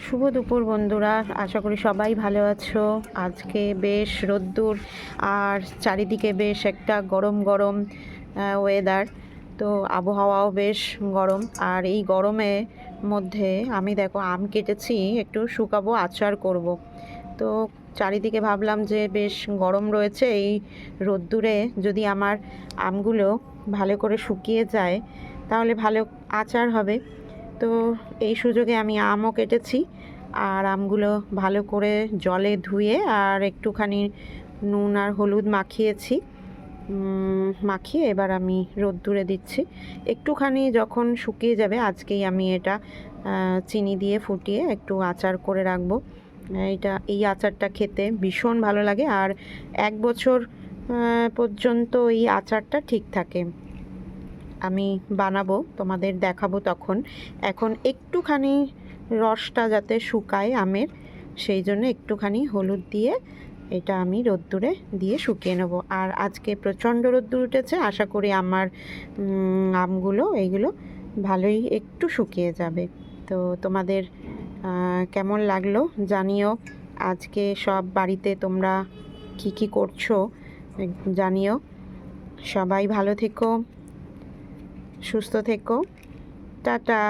শুভ দুপুর বন্ধুরা, আশা করি সবাই ভালো আছো। আজকে বেশ রোদ্দুর আর চারিদিকে বেশ একটা গরম গরম ওয়েদার। তো আবহাওয়াও বেশ গরম, আর এই গরমে মধ্যে আমি দেখো আম কেটেছি, একটু শুকাবো, আচার করব। তো চারিদিকে ভাবলাম যে বেশ গরম রয়েছে, এই রোদ্দুরে যদি আমার আমগুলো ভালো করে শুকিয়ে যায় তাহলে ভালো আচার হবে। তো এই সুযোগে আমি আমও কেটেছি, আর আমগুলো ভালো করে জলে ধুয়ে আর একটুখানি নুন আর হলুদ মাখিয়েছি। মাখিয়ে এবার আমি রোদ্দুরে দিচ্ছি। একটুখানি যখন শুকিয়ে যাবে আজকেই আমি এটা চিনি দিয়ে ফুটিয়ে একটু আচার করে রাখবো। এই আচারটা খেতে ভীষণ ভালো লাগে, আর 1 বছর পর্যন্ত এই আচারটা ঠিক থাকে। আমি বানাবো, তোমাদের দেখাবো তখন। এখন একটুখানি রসটা যাতে শুকায় আমের, সেই জন্য একটুখানি হলুদ দিয়ে এটা আমি রোদ্দুরে দিয়ে শুকিয়ে নেব। আর আজকে প্রচণ্ড রোদ্দুর উঠেছে, আশা করি আমার আমগুলো এইগুলো ভালোই একটু শুকিয়ে যাবে। তো তোমাদের কেমন লাগলো জানিও। আজকে সব বাড়িতে তোমরা কি কি করছো জানিও। সবাই ভালো থেকো, সুস্থ থেকো, টাটা।